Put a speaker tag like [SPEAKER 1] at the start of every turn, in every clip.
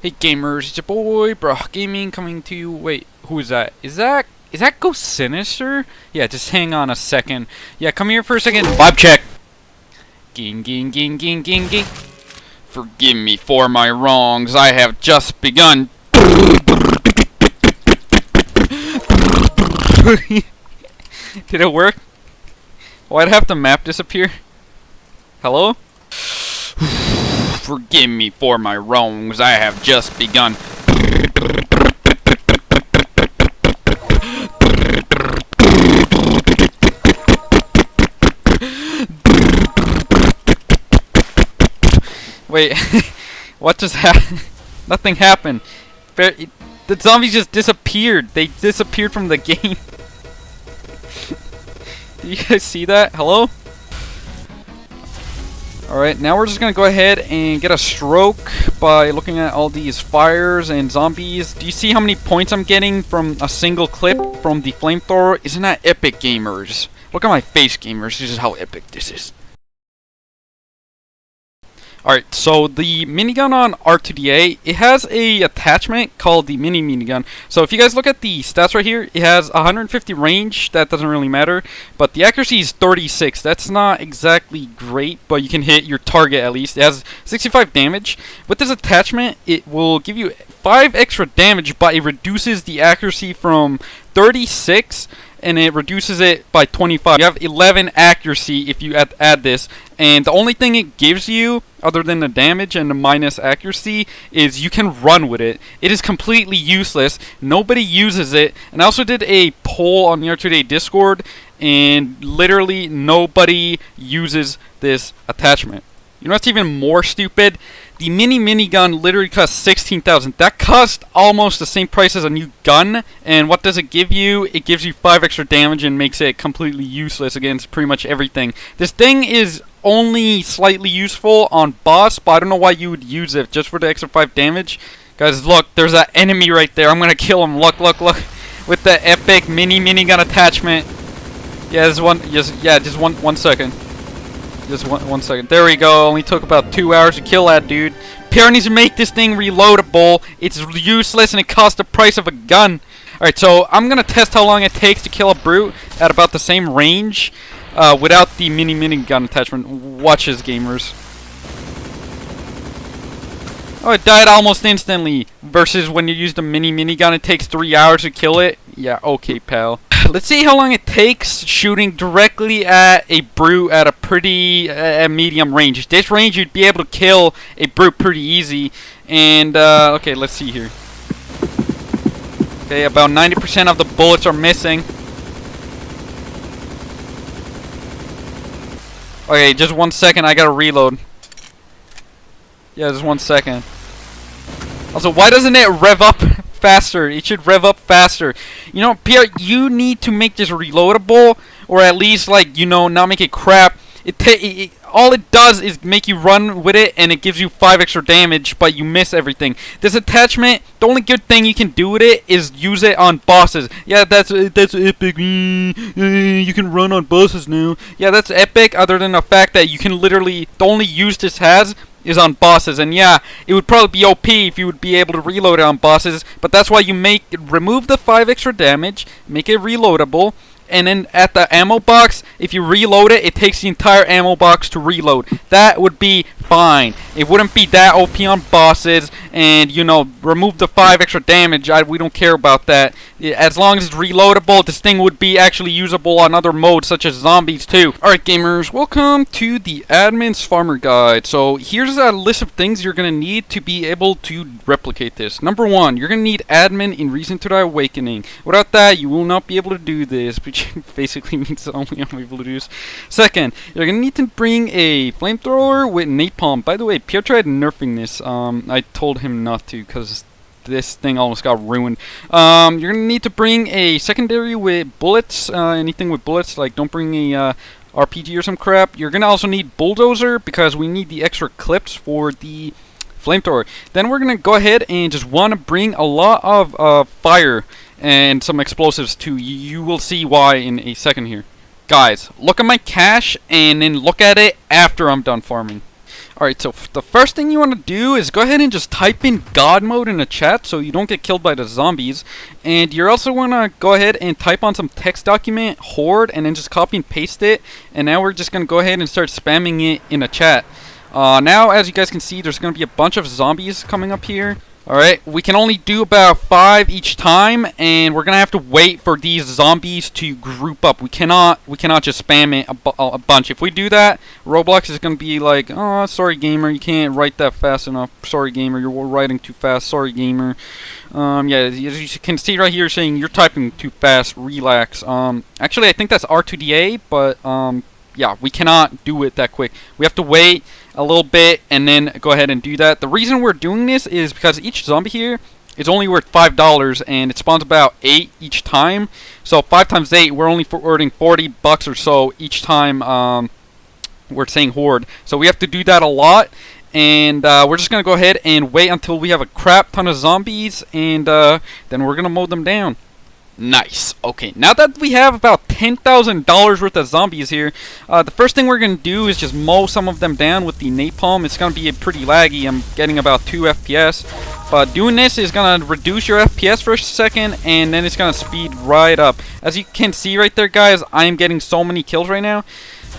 [SPEAKER 1] Hey gamers, it's your boy, Bro Gaming, coming to you. Wait, who is that? Is that Ghost Sinister? Yeah, just hang on a second. Yeah, come here for a second. Vibe check. Ging, ging, ging, ging, ging, ging. Forgive me for my wrongs. I have just begun. Did it work? Why'd half the map disappear? Hello? Forgive me for my wrongs. I have just begun. Wait, what just happened? Nothing happened. The zombies just disappeared. They disappeared from the game. Do you guys see that? Hello? Alright, now we're just gonna go ahead and get a stroke by looking at all these fires and zombies. Do you see how many points I'm getting from a single clip from the flamethrower? Isn't that epic, gamers? Look at my face, gamers. This is how epic this is. Alright, so the minigun on R2DA, it has a attachment called the minigun. So if you guys look at the stats right here, it has 150 range. That doesn't really matter, but the accuracy is 36. That's not exactly great, but you can hit your target at least. It has 65 damage. With this attachment, it will give you 5 extra damage, but it reduces the accuracy from 36 and it reduces it by 25. You have 11 accuracy if you add this, and the only thing it gives you other than the damage and the minus accuracy is you can run with it. It is completely useless. Nobody uses it. And I also did a poll on the R2DA Discord, and literally nobody uses this attachment. You know what's even more stupid? The minigun literally costs 16,000. That cost almost the same price as a new gun. And what does it give you? It gives you 5 extra damage and makes it completely useless against pretty much everything. This thing is only slightly useful on boss, but I don't know why you would use it just for the extra 5 damage. Guys, look, there's that enemy right there. I'm gonna kill him. Look, look, look. With the epic minigun attachment. Yeah, just one second. Just one second. There we go. Only took about 2 hours to kill that dude. PR needs to make this thing reloadable. It's useless and it costs the price of a gun. Alright, so I'm going to test how long it takes to kill a brute at about the same range without the minigun attachment. Watch this, gamers. Oh, it died almost instantly. Versus when you use the minigun, it takes 3 hours to kill it. Yeah, okay, pal. Let's see how long it takes shooting directly at a brute at a pretty medium range. This range, you'd be able to kill a brute pretty easy. And, okay, let's see here. Okay, about 90% of the bullets are missing. Okay, just 1 second, I gotta reload. Yeah, just 1 second. Also, why doesn't it rev up faster? It should rev up faster. You know, PR, you need to make this reloadable, or at least, like, you know, not make it crap. All it does is make you run with it, and it gives you 5 extra damage, but you miss everything. This attachment, the only good thing you can do with it is use it on bosses. Yeah, that's epic. You can run on bosses now. Yeah, that's epic, other than the fact that you can literally, the only use this has is on bosses, and yeah, it would probably be OP if you would be able to reload it on bosses, but that's why you remove the 5 extra damage, make it reloadable, and then at the ammo box, if you reload it, it takes the entire ammo box to reload. That would be fine. It wouldn't be that OP on bosses, and, you know, remove the 5 extra damage. We don't care about that. As long as it's reloadable, this thing would be actually usable on other modes, such as zombies, too. Alright, gamers, welcome to the Admin's Farmer Guide. So, here's a list of things you're going to need to be able to replicate this. Number 1, you're going to need admin in Reason to Die Awakening. Without that, you will not be able to do this, which basically means that only I'm able to do this. Second, you're going to need to bring a flamethrower with napalm. By the way, Pierre tried nerfing this. I told him not to because this thing almost got ruined. You're going to need to bring a secondary with bullets. Anything with bullets, like don't bring a RPG or some crap. You're going to also need bulldozer because we need the extra clips for the flamethrower. Then we're going to go ahead and just want to bring a lot of fire and some explosives too. You will see why in a second here. Guys, look at my cash and then look at it after I'm done farming. Alright, so the first thing you want to do is go ahead and just type in God mode in the chat so you don't get killed by the zombies. And you also want to go ahead and type on some text document, horde, and then just copy and paste it. And now we're just going to go ahead and start spamming it in the chat. Now, as you guys can see, there's going to be a bunch of zombies coming up here. Alright, we can only do about 5 each time, and we're gonna have to wait for these zombies to group up. We cannot just spam it a bunch. If we do that, Roblox is gonna be like, oh, sorry gamer, you can't write that fast enough. Sorry gamer, you're writing too fast. Sorry gamer. Yeah, as you can see right here saying you're typing too fast, relax. Actually I think that's R2DA, but yeah, we cannot do it that quick. We have to wait a little bit and then go ahead and do that. The reason we're doing this is because each zombie here is only worth $5 and it spawns about 8 each time. So 5 times 8, we're only earning $40 or so each time we're saying horde. So we have to do that a lot. And we're just going to go ahead and wait until we have a crap ton of zombies, and then we're going to mow them down. Nice. Okay, now that we have about $10,000 worth of zombies here, the first thing we're going to do is just mow some of them down with the napalm. It's going to be pretty laggy. I'm getting about 2 FPS. But doing this is going to reduce your FPS for a second, and then it's going to speed right up. As you can see right there, guys, I am getting so many kills right now.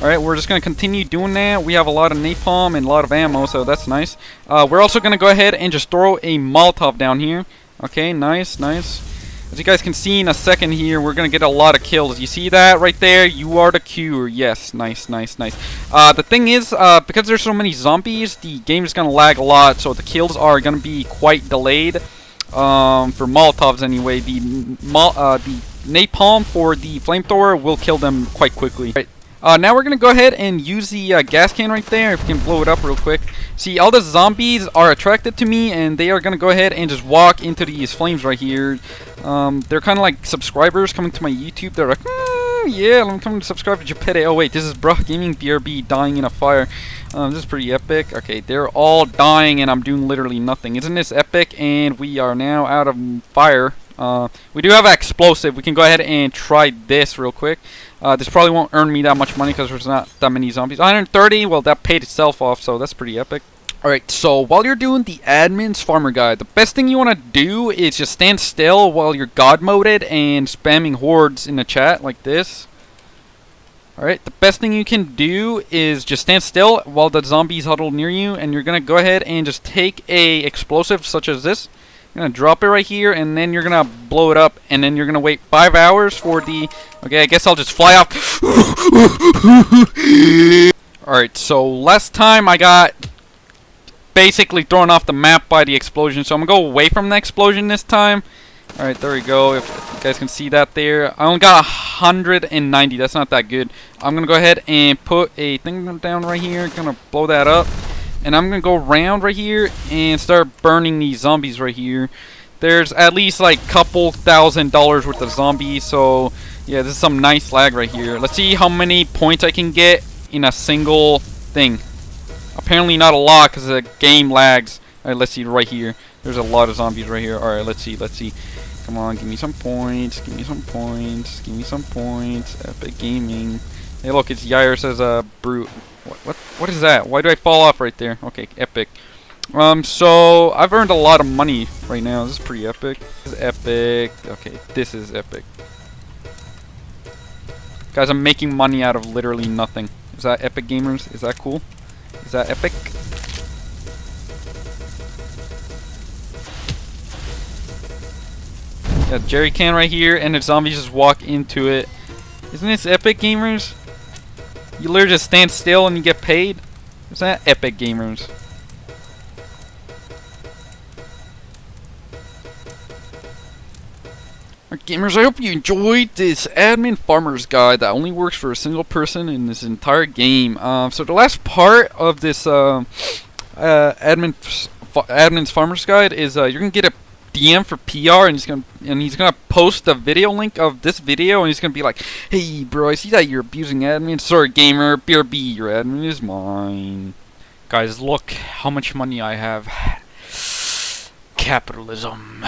[SPEAKER 1] Alright, we're just going to continue doing that. We have a lot of napalm and a lot of ammo, so that's nice. We're also going to go ahead and just throw a Molotov down here. Okay, nice, nice. As you guys can see in a second here, we're going to get a lot of kills. You see that right there? You are the cure. Yes, nice, nice, nice. The thing is, because there's so many zombies, the game is going to lag a lot, so the kills are going to be quite delayed. For Molotovs anyway. The napalm for the flamethrower will kill them quite quickly. Right. Now we're going to go ahead and use the gas can right there, if we can blow it up real quick. See, all the zombies are attracted to me, and they are going to go ahead and just walk into these flames right here. They're kind of like subscribers coming to my YouTube. They're like, yeah, I'm coming to subscribe to Jopede. Oh wait, this is Bro Gaming BRB dying in a fire. This is pretty epic. Okay, they're all dying, and I'm doing literally nothing. Isn't this epic? And we are now out of fire. We do have an explosive. We can go ahead and try this real quick. This probably won't earn me that much money because there's not that many zombies. 130, well, that paid itself off, so that's pretty epic. Alright, so while you're doing the admin's farmer guide, the best thing you want to do is just stand still while you're god moded and spamming hordes in the chat like this. Alright, the best thing you can do is just stand still while the zombies huddle near you, and you're going to go ahead and just take a explosive such as this. You're going to drop it right here, and then you're going to blow it up, and then you're going to wait 5 hours for the... Okay, I guess I'll just fly off. Alright, so last time I got basically thrown off the map by the explosion, so I'm going to go away from the explosion this time. Alright, there we go. If you guys can see that there. I only got 190. That's not that good. I'm going to go ahead and put a thing down right here. Going to blow that up. And I'm going to go around right here and start burning these zombies right here. There's at least like a couple $1,000 worth of zombies. So, yeah, this is some nice lag right here. Let's see how many points I can get in a single thing. Apparently not a lot because the game lags. Alright, let's see right here. There's a lot of zombies right here. Alright, let's see, let's see. Come on, give me some points. Give me some points. Give me some points. Epic Gaming. Hey, look, it's Yair says, brute. What is that? Why do I fall off right there? Okay, epic. So I've earned a lot of money right now. This is pretty epic. This is epic. Okay, this is epic. Guys, I'm making money out of literally nothing. Is that epic, gamers? Is that cool? Is that epic? Got jerry can right here, and the zombies just walk into it. Isn't this epic, gamers? You literally just stand still and you get paid? Is that epic, gamers? Alright, gamers, I hope you enjoyed this admin farmer's guide that only works for a single person in this entire game. So the last part of this admin's farmer's guide is you're gonna get a DM for PR, and he's gonna post the video link of this video, and he's gonna be like, "Hey, bro, I see that you're abusing admin. Sorry, gamer. BRB, your admin is mine." Guys, look how much money I have. Capitalism.